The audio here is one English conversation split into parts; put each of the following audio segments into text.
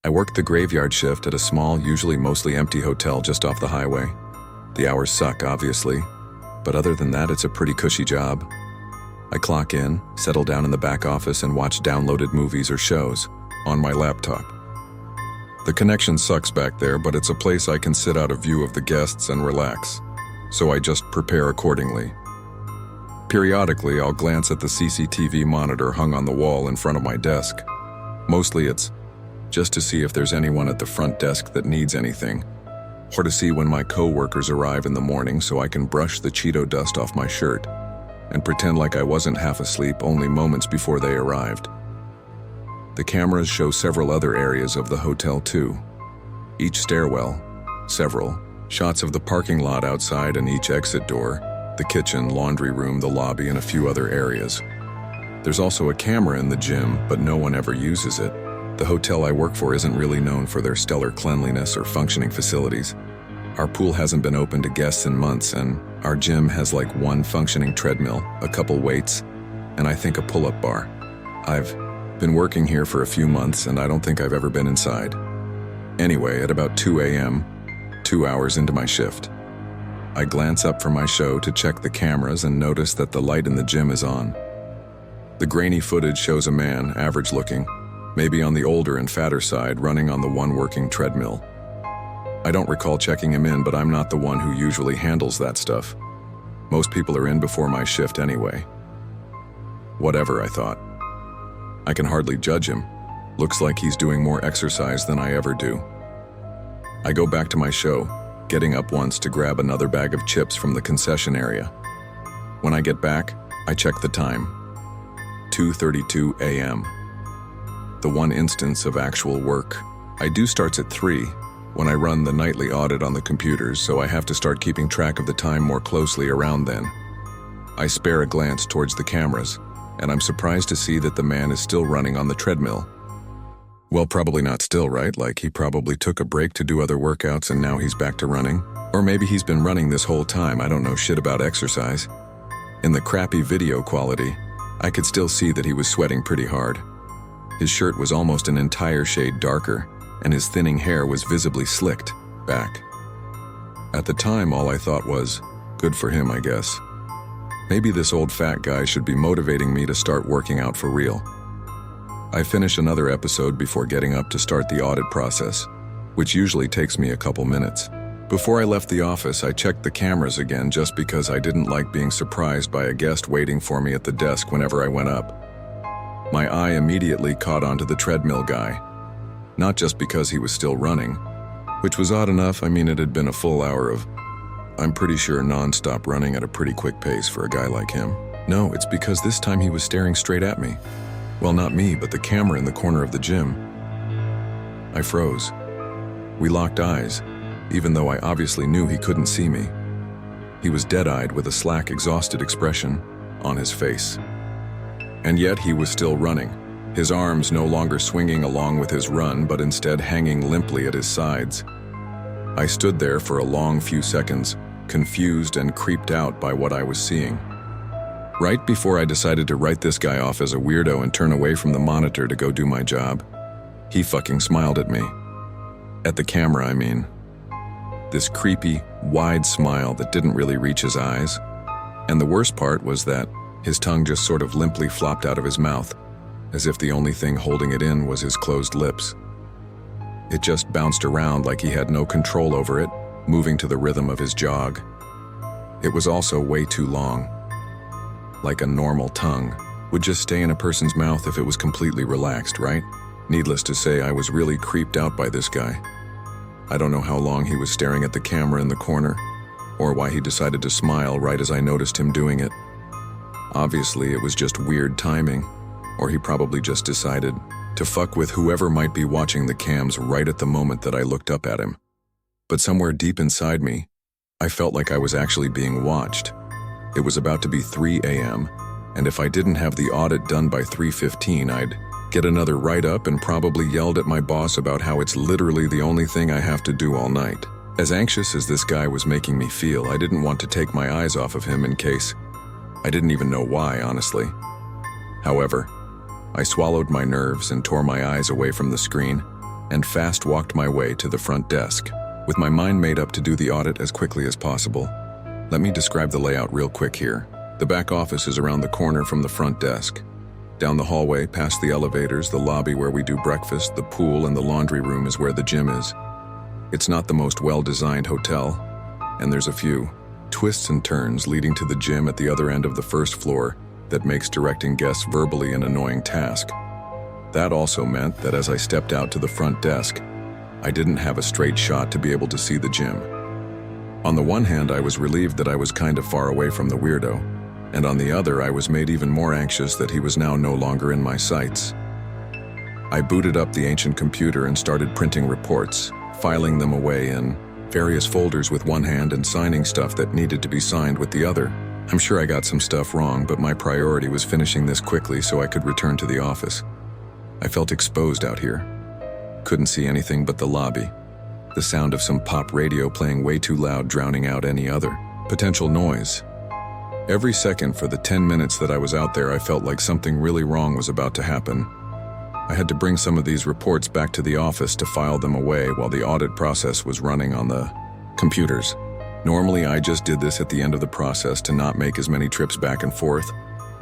I worked the graveyard shift at a small, usually mostly empty hotel just off the highway. The hours suck, obviously, but other than that, it's a pretty cushy job. I clock in, settle down in the back office, and watch downloaded movies or shows on my laptop. The connection sucks back there, but it's a place I can sit out of view of the guests and relax, so I just prepare accordingly. Periodically, I'll glance at the CCTV monitor hung on the wall in front of my desk. Mostly it's just to see if there's anyone at the front desk that needs anything, or to see when my co-workers arrive in the morning so I can brush the Cheeto dust off my shirt and pretend like I wasn't half asleep only moments before they arrived. The cameras show several other areas of the hotel too. Each stairwell, several shots of the parking lot outside and each exit door, the kitchen, laundry room, the lobby, and a few other areas. There's also a camera in the gym, but no one ever uses it. The hotel I work for isn't really known for their stellar cleanliness or functioning facilities. Our pool hasn't been open to guests in months, and our gym has like one functioning treadmill, a couple weights, and I think a pull-up bar. I've been working here for a few months, and I don't think I've ever been inside. Anyway, at about 2 a.m., 2 hours into my shift, I glance up from my show to check the cameras and notice that the light in the gym is on. The grainy footage shows a man, average-looking, maybe on the older and fatter side, running on the one working treadmill. I don't recall checking him in, but I'm not the one who usually handles that stuff. Most people are in before my shift anyway. Whatever, I thought. I can hardly judge him. Looks like he's doing more exercise than I ever do. I go back to my show, getting up once to grab another bag of chips from the concession area. When I get back, I check the time. 2:32 a.m. The one instance of actual work I do starts at 3 when I run the nightly audit on the computers, so I have to start keeping track of the time more closely around then. I spare a glance towards the cameras, and I'm surprised to see that the man is still running on the treadmill. Well, probably not still, right? Like he probably took a break to do other workouts and now he's back to running. Or maybe he's been running this whole time. I don't know shit about exercise. In the crappy video quality, I could still see that he was sweating pretty hard. His shirt was almost an entire shade darker, and his thinning hair was visibly slicked back. At the time, all I thought was, good for him, I guess. Maybe this old fat guy should be motivating me to start working out for real. I finish another episode before getting up to start the audit process, which usually takes me a couple minutes. Before I left the office, I checked the cameras again just because I didn't like being surprised by a guest waiting for me at the desk whenever I went up. My eye immediately caught onto the treadmill guy. Not just because he was still running, which was odd enough. I mean, it had been a full hour of, I'm pretty sure, non-stop running at a pretty quick pace for a guy like him. No, it's because this time he was staring straight at me. Well, not me, but the camera in the corner of the gym. I froze. We locked eyes, even though I obviously knew he couldn't see me. He was dead-eyed with a slack, exhausted expression on his face. And yet he was still running, his arms no longer swinging along with his run, but instead hanging limply at his sides. I stood there for a long few seconds, confused and creeped out by what I was seeing. Right before I decided to write this guy off as a weirdo and turn away from the monitor to go do my job, he fucking smiled at me. At the camera, I mean. This creepy, wide smile that didn't really reach his eyes. And the worst part was that his tongue just sort of limply flopped out of his mouth, as if the only thing holding it in was his closed lips. It just bounced around like he had no control over it, moving to the rhythm of his jog. It was also way too long. Like a normal tongue would just stay in a person's mouth if it was completely relaxed, right? Needless to say, I was really creeped out by this guy. I don't know how long he was staring at the camera in the corner, or why he decided to smile right as I noticed him doing it. Obviously, it was just weird timing, or he probably just decided to fuck with whoever might be watching the cams right at the moment that I looked up at him. But somewhere deep inside me, I felt like I was actually being watched. It was about to be 3 a.m., and if I didn't have the audit done by 3:15, I'd get another write-up and probably yelled at my boss about how it's literally the only thing I have to do all night. As anxious as this guy was making me feel, I didn't want to take my eyes off of him in case. I didn't even know why, honestly. However, I swallowed my nerves and tore my eyes away from the screen, and fast walked my way to the front desk, with my mind made up to do the audit as quickly as possible. Let me describe the layout real quick here. The back office is around the corner from the front desk. Down the hallway, past the elevators, the lobby where we do breakfast, the pool, and the laundry room is where the gym is. It's not the most well-designed hotel, and there's a few twists and turns leading to the gym at the other end of the first floor that makes directing guests verbally an annoying task. That also meant that as I stepped out to the front desk, I didn't have a straight shot to be able to see the gym. On the one hand, I was relieved that I was kind of far away from the weirdo, and on the other, I was made even more anxious that he was now no longer in my sights. I booted up the ancient computer and started printing reports, filing them away in various folders with one hand and signing stuff that needed to be signed with the other. I'm sure I got some stuff wrong, but my priority was finishing this quickly so I could return to the office. I felt exposed out here. Couldn't see anything but the lobby. The sound of some pop radio playing way too loud, drowning out any other potential noise. Every second for the 10 minutes that I was out there, I felt like something really wrong was about to happen. I had to bring some of these reports back to the office to file them away while the audit process was running on the computers. Normally, I just did this at the end of the process to not make as many trips back and forth,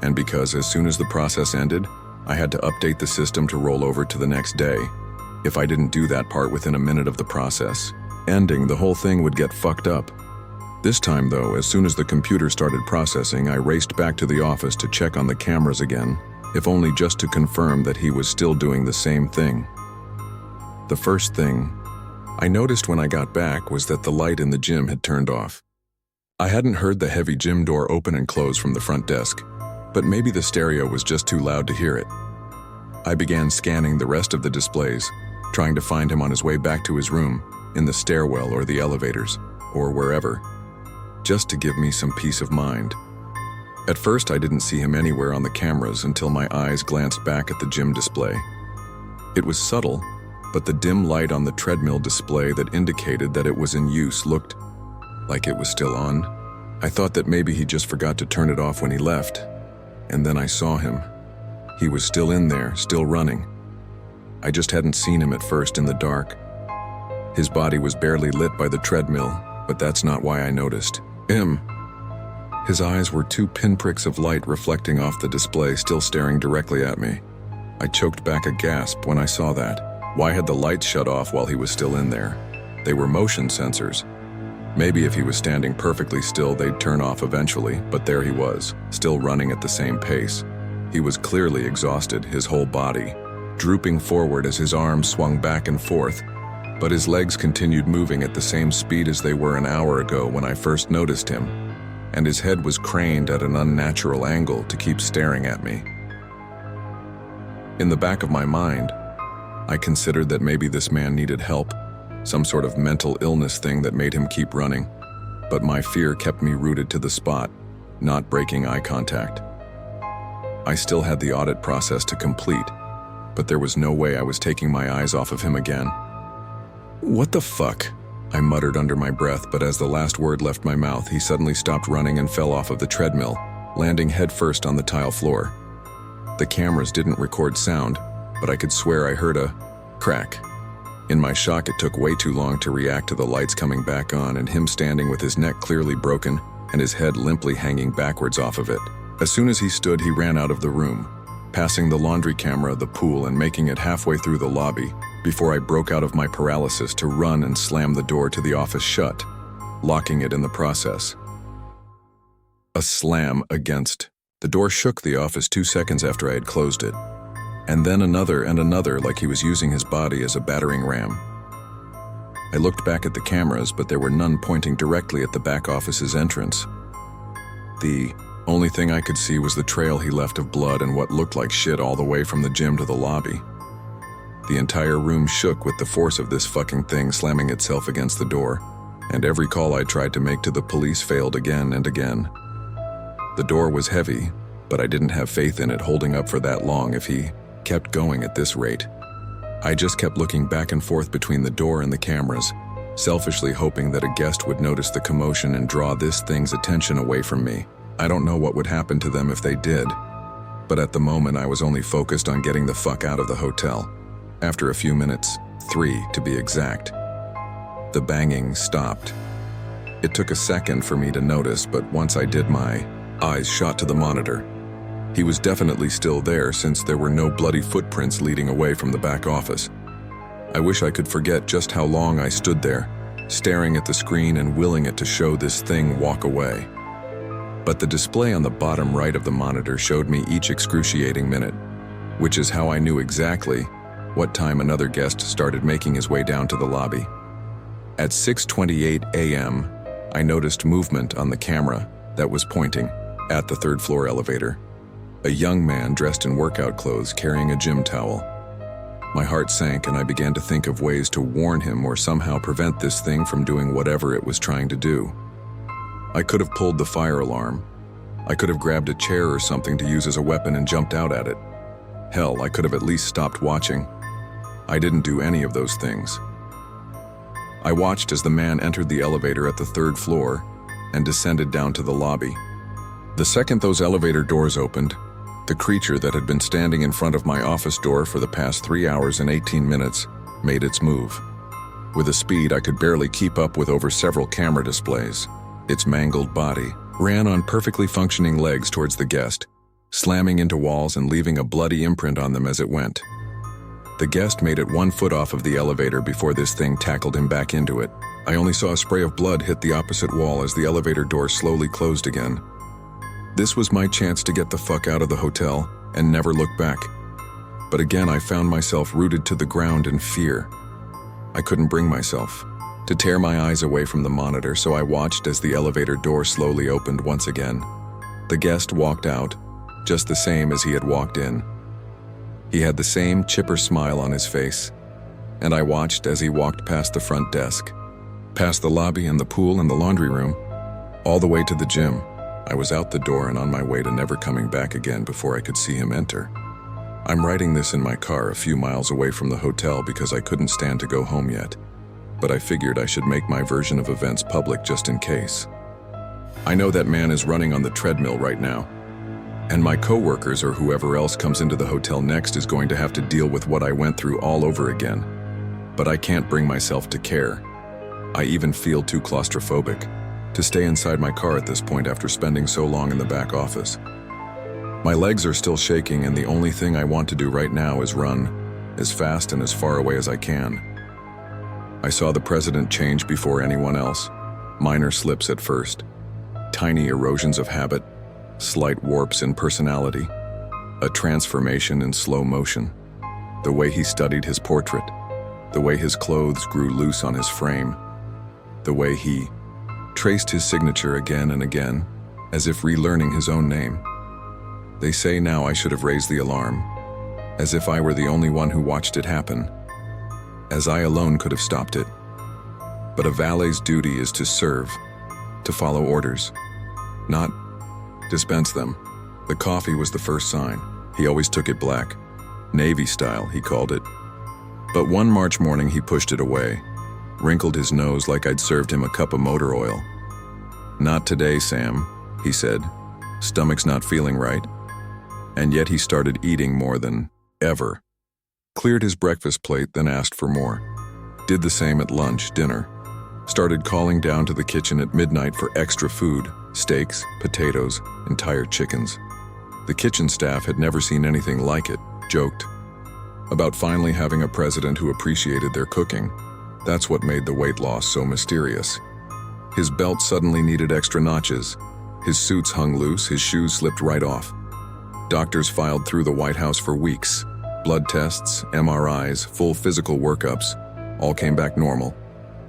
and because as soon as the process ended, I had to update the system to roll over to the next day. If I didn't do that part within a minute of the process ending, the whole thing would get fucked up. This time though, as soon as the computer started processing, I raced back to the office to check on the cameras again, if only just to confirm that he was still doing the same thing. The first thing I noticed when I got back was that the light in the gym had turned off. I hadn't heard the heavy gym door open and close from the front desk, but maybe the stereo was just too loud to hear it. I began scanning the rest of the displays, trying to find him on his way back to his room, in the stairwell or the elevators, or wherever, just to give me some peace of mind. At first, I didn't see him anywhere on the cameras until my eyes glanced back at the gym display. It was subtle, but the dim light on the treadmill display that indicated that it was in use looked like it was still on. I thought that maybe he just forgot to turn it off when he left, and then I saw him. He was still in there, still running. I just hadn't seen him at first in the dark. His body was barely lit by the treadmill, but that's not why I noticed him. His eyes were two pinpricks of light reflecting off the display, still staring directly at me. I choked back a gasp when I saw that. Why had the lights shut off while he was still in there? They were motion sensors. Maybe if he was standing perfectly still, they'd turn off eventually, but there he was, still running at the same pace. He was clearly exhausted, his whole body drooping forward as his arms swung back and forth, but his legs continued moving at the same speed as they were an hour ago when I first noticed him, and his head was craned at an unnatural angle to keep staring at me. In the back of my mind, I considered that maybe this man needed help, some sort of mental illness thing that made him keep running, but my fear kept me rooted to the spot, not breaking eye contact. I still had the audit process to complete, but there was no way I was taking my eyes off of him again. "What the fuck?" I muttered under my breath, but as the last word left my mouth, he suddenly stopped running and fell off of the treadmill, landing headfirst on the tile floor. The cameras didn't record sound, but I could swear I heard a crack. In my shock, it took way too long to react to the lights coming back on and him standing with his neck clearly broken and his head limply hanging backwards off of it. As soon as he stood, he ran out of the room, passing the laundry camera, the pool, and making it halfway through the lobby before I broke out of my paralysis to run and slam the door to the office shut, locking it in the process. A slam against. The door shook the office 2 seconds after I had closed it, and then another and another, like he was using his body as a battering ram. I looked back at the cameras, but there were none pointing directly at the back office's entrance. The only thing I could see was the trail he left of blood and what looked like shit all the way from the gym to the lobby. The entire room shook with the force of this fucking thing slamming itself against the door, and every call I tried to make to the police failed again and again. The door was heavy, but I didn't have faith in it holding up for that long if he kept going at this rate. I just kept looking back and forth between the door and the cameras, selfishly hoping that a guest would notice the commotion and draw this thing's attention away from me. I don't know what would happen to them if they did, but at the moment I was only focused on getting the fuck out of the hotel. After a few minutes, 3 to be exact. The banging stopped. It took a second for me to notice, but once I did, my eyes shot to the monitor. He was definitely still there since there were no bloody footprints leading away from the back office. I wish I could forget just how long I stood there, staring at the screen and willing it to show this thing walk away. But the display on the bottom right of the monitor showed me each excruciating minute, which is how I knew exactly what time another guest started making his way down to the lobby. At 6:28 a.m., I noticed movement on the camera that was pointing at the third-floor elevator. A young man dressed in workout clothes carrying a gym towel. My heart sank and I began to think of ways to warn him or somehow prevent this thing from doing whatever it was trying to do. I could have pulled the fire alarm. I could have grabbed a chair or something to use as a weapon and jumped out at it. Hell, I could have at least stopped watching. I didn't do any of those things. I watched as the man entered the elevator at the third floor and descended down to the lobby. The second those elevator doors opened, the creature that had been standing in front of my office door for the past 3 hours and 18 minutes made its move. With a speed I could barely keep up with over several camera displays, its mangled body ran on perfectly functioning legs towards the guest, slamming into walls and leaving a bloody imprint on them as it went. The guest made it 1 foot off of the elevator before this thing tackled him back into it. I only saw a spray of blood hit the opposite wall as the elevator door slowly closed again. This was my chance to get the fuck out of the hotel and never look back. But again, I found myself rooted to the ground in fear. I couldn't bring myself to tear my eyes away from the monitor, so I watched as the elevator door slowly opened once again. The guest walked out, just the same as he had walked in. He had the same chipper smile on his face, and I watched as he walked past the front desk, past the lobby and the pool and the laundry room, all the way to the gym. I was out the door and on my way to never coming back again before I could see him enter. I'm writing this in my car a few miles away from the hotel because I couldn't stand to go home yet, but I figured I should make my version of events public just in case. I know that man is running on the treadmill right now, and my coworkers or whoever else comes into the hotel next is going to have to deal with what I went through all over again. But I can't bring myself to care. I even feel too claustrophobic to stay inside my car at this point after spending so long in the back office. My legs are still shaking, and the only thing I want to do right now is run as fast and as far away as I can. I saw the president change before anyone else. Minor slips at first, tiny erosions of habit, slight warps in personality, a transformation in slow motion. The way he studied his portrait, the way his clothes grew loose on his frame, the way he traced his signature again and again, as if relearning his own name. They say now I should have raised the alarm, as if I were the only one who watched it happen, as I alone could have stopped it. But a valet's duty is to serve, to follow orders, not dispense them. The coffee was the first sign. He always took it black. Navy style, he called it. But one March morning he pushed it away, wrinkled his nose like I'd served him a cup of motor oil. "Not today, Sam," he said. "Stomach's not feeling right." And yet he started eating more than ever. Cleared his breakfast plate, then asked for more. Did the same at lunch, dinner. Started calling down to the kitchen at midnight for extra food, steaks, potatoes, entire chickens. The kitchen staff had never seen anything like it, joked about finally having a president who appreciated their cooking. That's what made the weight loss so mysterious. His belt suddenly needed extra notches. His suits hung loose, his shoes slipped right off. Doctors filed through the White House for weeks. Blood tests, MRIs, full physical workups, all came back normal.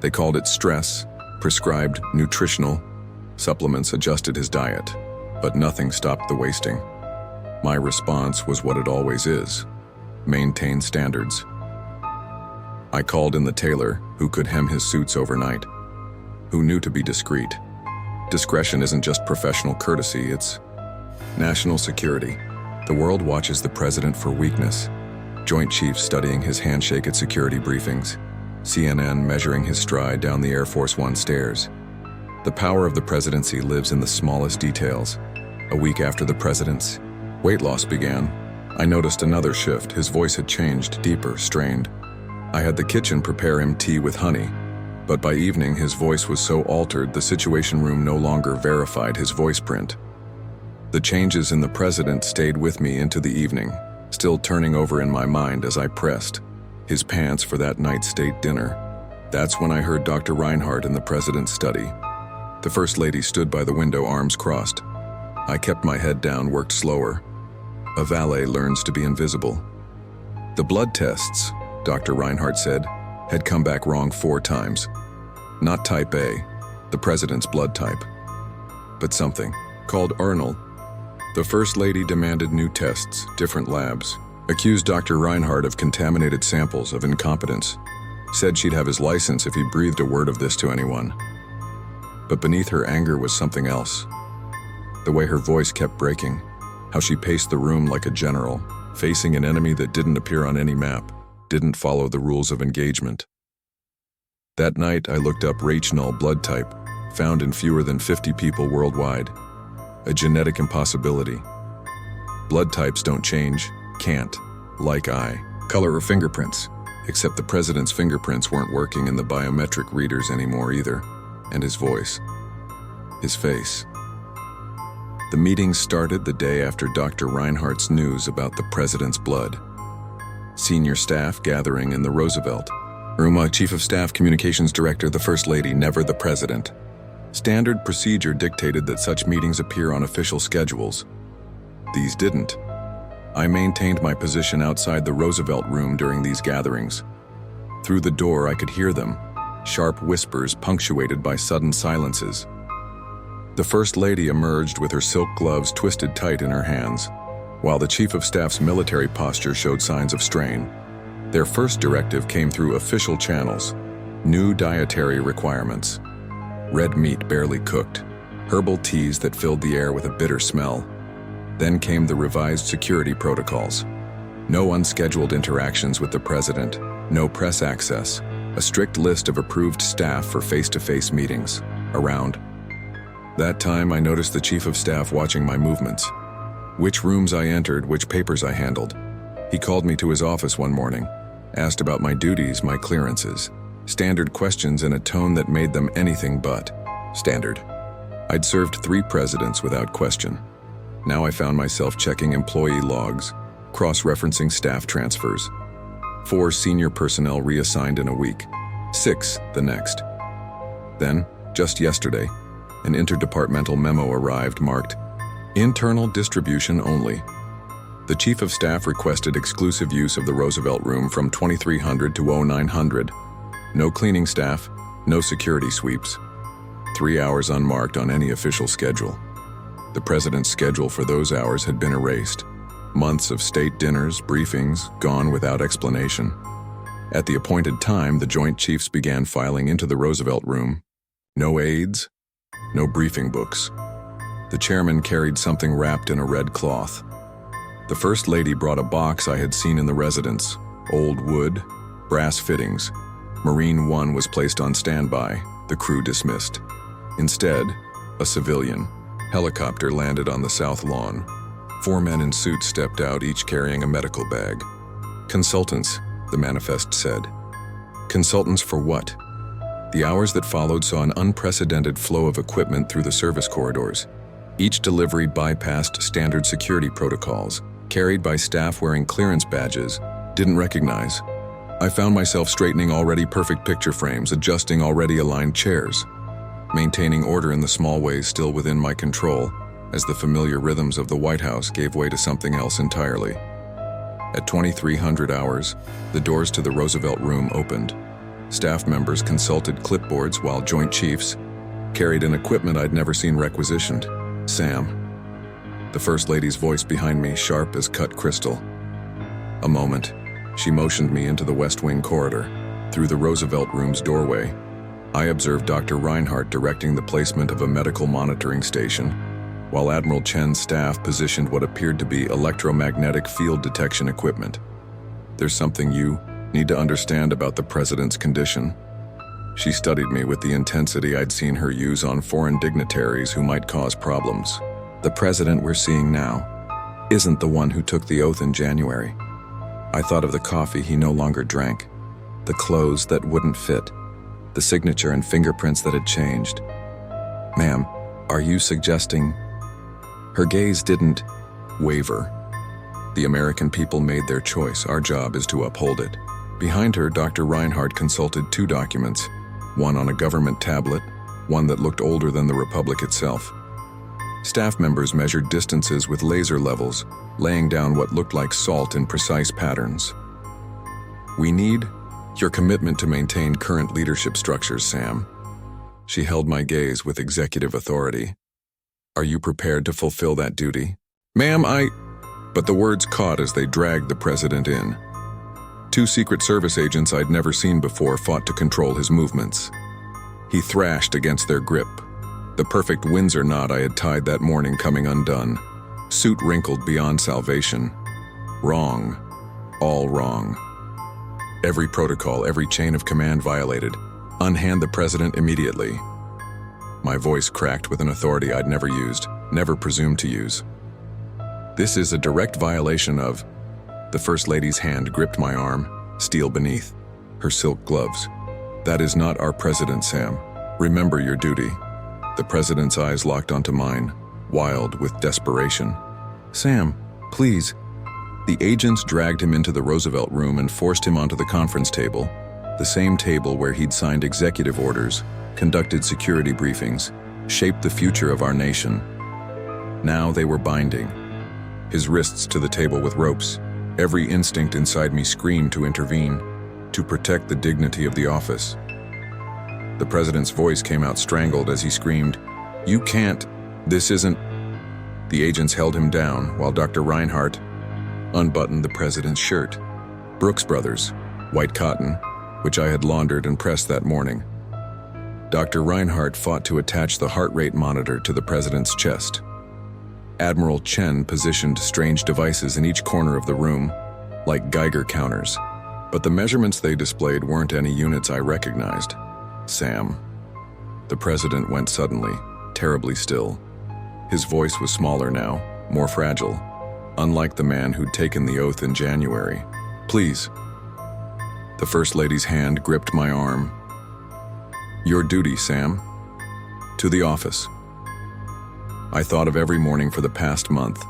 They called it stress, prescribed nutritional supplements, adjusted his diet, but nothing stopped the wasting. My response was what it always is: maintain standards. I called in the tailor who could hem his suits overnight, who knew to be discreet. Discretion isn't just professional courtesy, it's national security. The world watches the president for weakness. Joint Chiefs studying his handshake at security briefings. CNN measuring his stride down the Air Force One stairs. The power of the presidency lives in the smallest details. A week after the president's weight loss began, I noticed another shift. His voice had changed, deeper, strained. I had the kitchen prepare him tea with honey, but by evening his voice was so altered the Situation Room no longer verified his voice print. The changes in the president stayed with me into the evening, still turning over in my mind as I pressed his pants for that night's state dinner. That's when I heard Dr. Reinhardt in the president's study. The First Lady stood by the window, arms crossed. I kept my head down, worked slower. A valet learns to be invisible. The blood tests, Dr. Reinhardt said, had come back wrong 4 times. Not type A, the president's blood type, but something called Arnold. The First Lady demanded new tests, different labs, accused Dr. Reinhardt of contaminated samples, of incompetence, said she'd have his license if he breathed a word of this to anyone. But beneath her anger was something else. The way her voice kept breaking, how she paced the room like a general, facing an enemy that didn't appear on any map, didn't follow the rules of engagement. That night, I looked up Rach-null blood type, found in fewer than 50 people worldwide. A genetic impossibility. Blood types don't change, can't, like eye, color, or fingerprints, except the president's fingerprints weren't working in the biometric readers anymore either, and his voice, his face. The meeting started the day after Dr. Reinhardt's news about the president's blood. Senior staff gathering in the Roosevelt room, Chief of Staff Communications Director, the First Lady, never the president. Standard procedure dictated that such meetings appear on official schedules. These didn't. I maintained my position outside the Roosevelt room during these gatherings. Through the door I could hear them, sharp whispers punctuated by sudden silences. The First Lady emerged with her silk gloves twisted tight in her hands, while the Chief of Staff's military posture showed signs of strain. Their first directive came through official channels: new dietary requirements. Red meat barely cooked, herbal teas that filled the air with a bitter smell. Then came the revised security protocols. No unscheduled interactions with the president, no press access, a strict list of approved staff for face-to-face meetings. Around that time, I noticed the Chief of Staff watching my movements, which rooms I entered, which papers I handled. He called me to his office one morning, asked about my duties, my clearances. Standard questions in a tone that made them anything but standard. I'd served 3 presidents without question. Now I found myself checking employee logs, cross-referencing staff transfers. 4 senior personnel reassigned in a week, 6 the next. Then, just yesterday, an interdepartmental memo arrived marked internal distribution only. The Chief of Staff requested exclusive use of the Roosevelt room from 2300 to 0900. No cleaning staff, no security sweeps. 3 hours unmarked on any official schedule. The president's schedule for those hours had been erased. Months of state dinners, briefings, gone without explanation. At the appointed time, the Joint Chiefs began filing into the Roosevelt room. No aides, no briefing books. The chairman carried something wrapped in a red cloth. The First Lady brought a box I had seen in the residence. Old wood, brass fittings. Marine 1 was placed on standby, the crew dismissed. Instead, a civilian helicopter landed on the south lawn. 4 men in suits stepped out, each carrying a medical bag. Consultants, the manifest said. Consultants for what? The hours that followed saw an unprecedented flow of equipment through the service corridors. Each delivery bypassed standard security protocols, carried by staff wearing clearance badges, didn't recognize. I found myself straightening already perfect picture frames, adjusting already aligned chairs, maintaining order in the small ways still within my control, as the familiar rhythms of the White House gave way to something else entirely. At 2300 hours, the doors to the Roosevelt room opened. Staff members consulted clipboards while Joint Chiefs carried in equipment I'd never seen requisitioned. Sam. The First Lady's voice behind me, sharp as cut crystal. A moment. She motioned me into the West Wing corridor. Through the Roosevelt room's doorway, I observed Dr. Reinhardt directing the placement of a medical monitoring station, while Admiral Chen's staff positioned what appeared to be electromagnetic field detection equipment. There's something you need to understand about the president's condition. She studied me with the intensity I'd seen her use on foreign dignitaries who might cause problems. The president we're seeing now isn't the one who took the oath in January. I thought of the coffee he no longer drank, The clothes that wouldn't fit. The signature and fingerprints that had changed. "Ma'am, are you suggesting?" Her gaze didn't waver. The American people made their choice. Our job is to uphold it. Behind her, Dr. Reinhardt consulted 2 documents, one on a government tablet, one that looked older than the Republic itself. Staff members measured distances with laser levels, laying down what looked like salt in precise patterns. "We need your commitment to maintain current leadership structures, Sam." She held my gaze with executive authority. "Are you prepared to fulfill that duty?" "Ma'am, But the words caught as they dragged the president in. 2 Secret Service agents I'd never seen before fought to control his movements. He thrashed against their grip. The perfect Windsor knot I had tied that morning coming undone. Suit wrinkled beyond salvation. Wrong. All wrong. Every protocol, every chain of command violated. Unhand the president immediately. My voice cracked with an authority I'd never used, never presumed to use. "This is a direct violation of..." The First Lady's hand gripped my arm, steel beneath, her silk gloves. "That is not our president, Sam. Remember your duty." The president's eyes locked onto mine, wild with desperation. "Sam, please." The agents dragged him into the Roosevelt room and forced him onto the conference table, the same table where he'd signed executive orders, conducted security briefings, shaped the future of our nation. Now they were binding. His wrists to the table with ropes. Every instinct inside me screamed to intervene, to protect the dignity of the office. The president's voice came out strangled as he screamed, "You can't, this isn't..." The agents held him down while Dr. Reinhardt unbuttoned the president's shirt. Brooks Brothers, white cotton, which I had laundered and pressed that morning. Dr. Reinhardt fought to attach the heart rate monitor to the president's chest. Admiral Chen positioned strange devices in each corner of the room, like Geiger counters. But the measurements they displayed weren't any units I recognized. "Sam." The president went suddenly, terribly still. His voice was smaller now, more fragile, unlike the man who'd taken the oath in January. "Please." The First Lady's hand gripped my arm. "Your duty, Sam. To the office." I thought of every morning for the past month,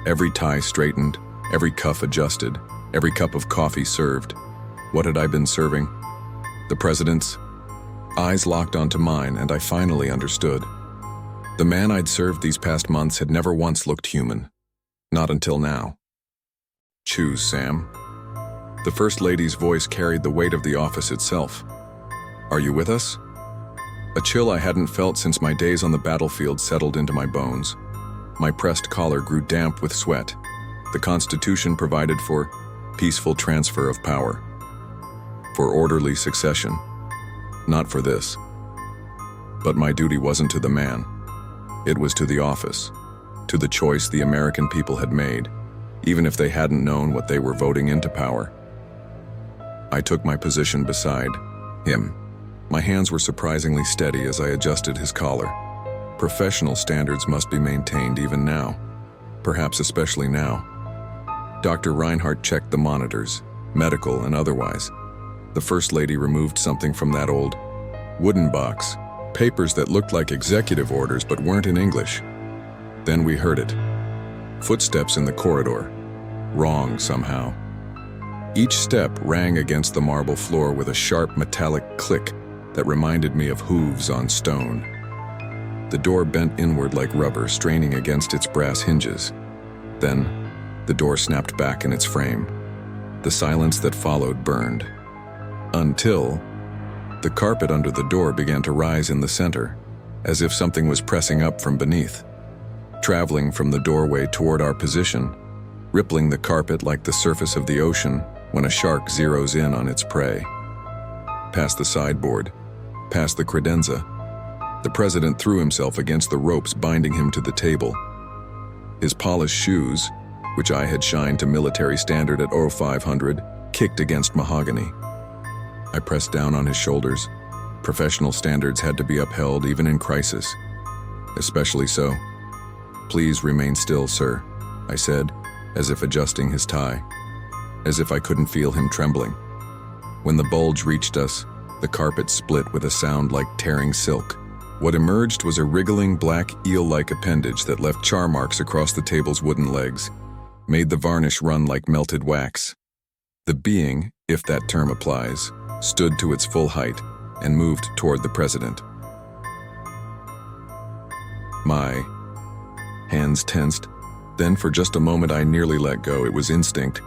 every tie straightened, every cuff adjusted, every cup of coffee served. What had I been serving? The president's eyes locked onto mine, and I finally understood. The man I'd served these past months had never once looked human. Not until now. "Choose, Sam." The First Lady's voice carried the weight of the office itself. "Are you with us?" A chill I hadn't felt since my days on the battlefield settled into my bones. My pressed collar grew damp with sweat. The Constitution provided for peaceful transfer of power, for orderly succession. Not for this. But my duty wasn't to the man. It was to the office, to the choice the American people had made, even if they hadn't known what they were voting into power. I took my position beside him. My hands were surprisingly steady as I adjusted his collar. Professional standards must be maintained even now, perhaps especially now. Dr. Reinhardt checked the monitors, medical and otherwise. The First Lady removed something from that old wooden box, papers that looked like executive orders but weren't in English. Then we heard it. Footsteps in the corridor. Wrong somehow. Each step rang against the marble floor with a sharp metallic click that reminded me of hooves on stone. The door bent inward like rubber, straining against its brass hinges. Then, the door snapped back in its frame. The silence that followed burned. Until the carpet under the door began to rise in the center, as if something was pressing up from beneath, traveling from the doorway toward our position, rippling the carpet like the surface of the ocean when a shark zeroes in on its prey. Past the sideboard, past the credenza, the president threw himself against the ropes binding him to the table. His polished shoes, which I had shined to military standard at 0500, kicked against mahogany. I pressed down on his shoulders. Professional standards had to be upheld even in crisis. Especially so. "Please remain still, sir," I said, as if adjusting his tie, as if I couldn't feel him trembling. When the bulge reached us, the carpet split with a sound like tearing silk. What emerged was a wriggling black eel-like appendage that left char marks across the table's wooden legs, made the varnish run like melted wax. The being, if that term applies, stood to its full height and moved toward the president. My hands tensed. Then for just a moment I nearly let go. It was instinct,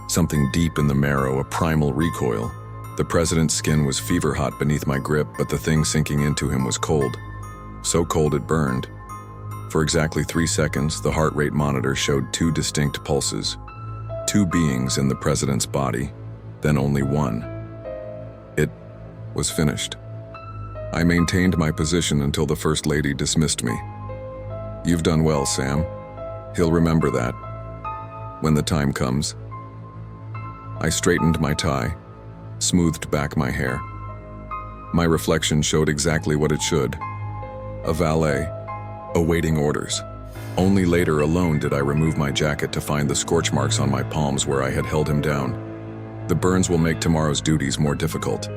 something deep in the marrow, a primal recoil. The president's skin was fever-hot beneath my grip, but the thing sinking into him was cold. So cold it burned. For exactly 3 seconds, the heart rate monitor showed 2 distinct pulses. 2 beings in the president's body, then only one. It was finished. I maintained my position until the First Lady dismissed me. "You've done well, Sam. He'll remember that when the time comes." I straightened my tie, smoothed back my hair. My reflection showed exactly what it should. A valet, awaiting orders. Only later alone did I remove my jacket to find the scorch marks on my palms where I had held him down. The burns will make tomorrow's duties more difficult.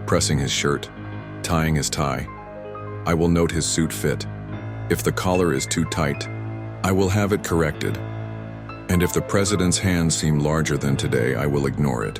Pressing his shirt, tying his tie. I will note his suit fit. If the collar is too tight, I will have it corrected. And if the president's hands seem larger than today, I will ignore it.